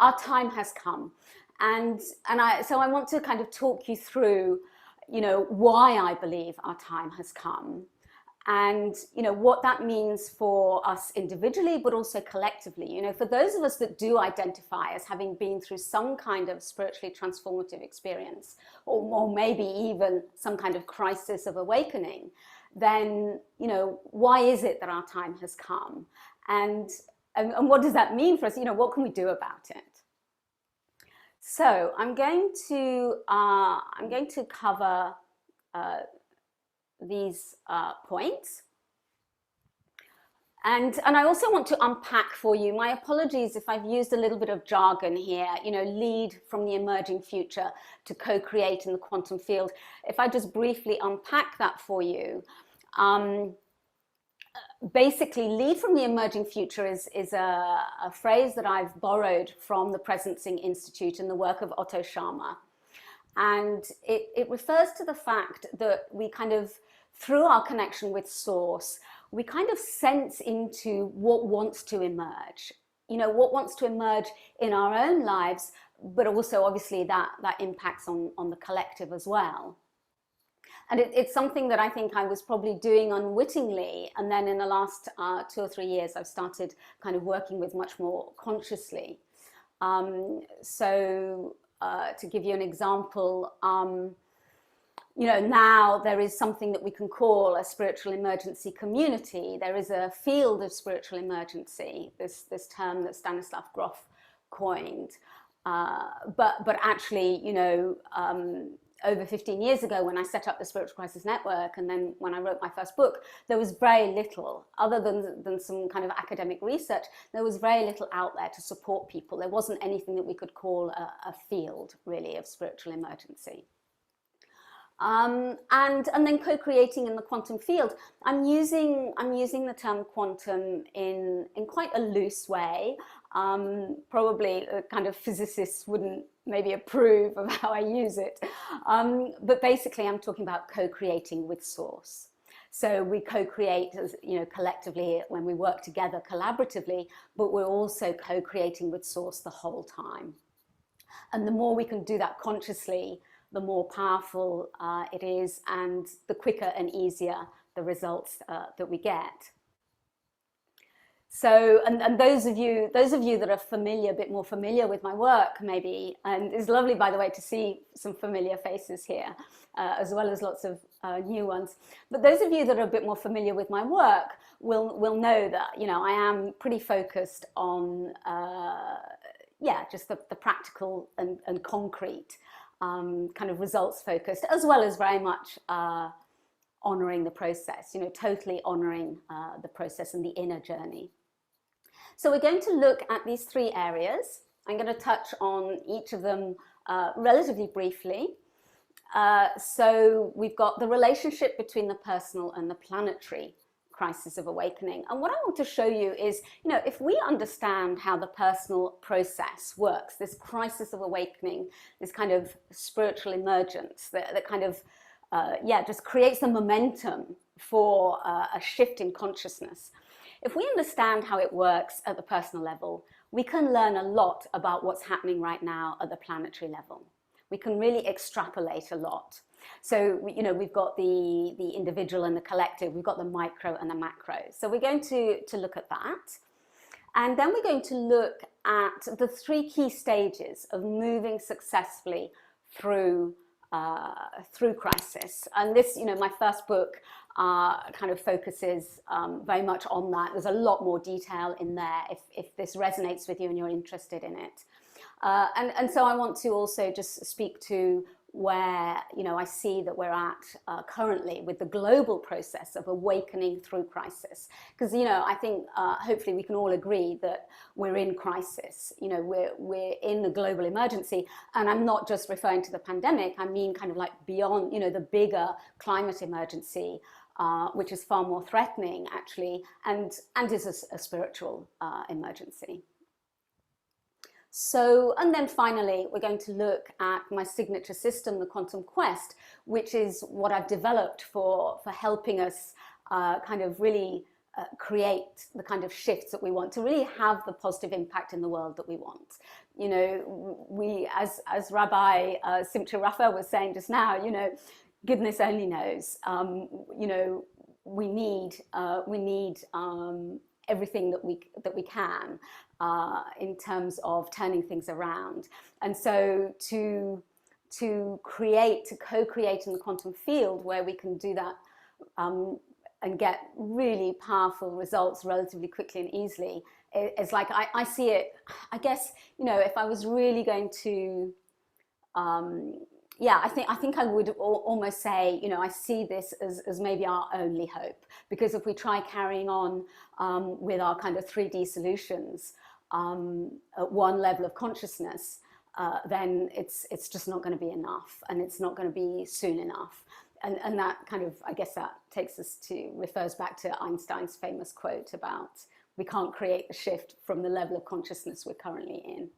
our time has come. So I want to kind of talk you through, why I believe our time has come, and what that means for us individually, but also collectively. For those of us that do identify as having been through some kind of spiritually transformative experience, or maybe even some kind of crisis of awakening, then why is it that our time has come, and what does that mean for us? What can we do about it? So I'm going to cover these points. And I also want to unpack for you, my apologies if I've used a little bit of jargon here, lead from the emerging future to co-create in the quantum field. If I just briefly unpack that for you, basically, lead from the emerging future is a phrase that I've borrowed from the Presencing Institute and the work of Otto Scharmer. And it refers to the fact that we kind of, through our connection with Source, we kind of sense into what wants to emerge, what wants to emerge in our own lives, but also obviously that impacts on the collective as well. And it's something that I think I was probably doing unwittingly. And then in the last 2 or 3 years, I've started kind of working with much more consciously. To give you an example, now there is something that we can call a spiritual emergency community. There is a field of spiritual emergency, this term that Stanislav Grof coined. But actually, over 15 years ago, when I set up the Spiritual Crisis Network, and then when I wrote my first book, there was very little, other than some kind of academic research, there was very little out there to support people. There wasn't anything that we could call a field, really, of spiritual emergency. And then co-creating in the quantum field, I'm using the term quantum in quite a loose way. Probably kind of physicists wouldn't maybe approve of how I use it. But basically, I'm talking about co-creating with Source. So we co-create, collectively when we work together collaboratively, but we're also co-creating with Source the whole time. And the more we can do that consciously, the more powerful it is, and the quicker and easier the results that we get. So, and those of you that are a bit more familiar with my work, maybe, and it's lovely, by the way, to see some familiar faces here, as well as lots of new ones. But those of you that are a bit more familiar with my work will know that, I am pretty focused on, just the practical and concrete kind of results focused, as well as very much honoring the process, totally honoring the process and the inner journey. So we're going to look at these 3 areas. I'm going to touch on each of them relatively briefly. So we've got the relationship between the personal and the planetary crisis of awakening. And what I want to show you is, if we understand how the personal process works, this crisis of awakening, this kind of spiritual emergence that kind of, just creates the momentum for a shift in consciousness. If we understand how it works at the personal level, we can learn a lot about what's happening right now at the planetary level. We can really extrapolate a lot. So, we've got the individual and the collective, we've got the micro and the macro. So we're going to look at that. And then we're going to look at the 3 key stages of moving successfully through crisis. And this, my first book kind of focuses very much on that. There's a lot more detail in there if this resonates with you and you're interested in it. And so I want to also just speak to where, I see that we're at currently with the global process of awakening through crisis. Because, I think hopefully we can all agree that we're in crisis. We're in the global emergency. And I'm not just referring to the pandemic. I mean kind of like beyond, the bigger climate emergency, which is far more threatening, actually, and is a spiritual emergency. So, and then finally, we're going to look at my signature system, the Quantum Quest, which is what I've developed for helping us kind of really create the kind of shifts that we want, to really have the positive impact in the world that we want. You know, we, as Rabbi Simcha Rapha was saying just now, you know, goodness only knows. You know, we need everything that we can in terms of turning things around. And so to co-create in the quantum field where we can do that and get really powerful results relatively quickly and easily, it's like I see it, I guess, you know, if I was really going to, yeah, I think I would almost say, you know, I see this as maybe our only hope, because if we try carrying on with our kind of 3D solutions at one level of consciousness, then it's just not going to be enough, and it's not going to be soon enough. And that kind of, I guess that refers back to Einstein's famous quote about we can't create the shift from the level of consciousness we're currently in.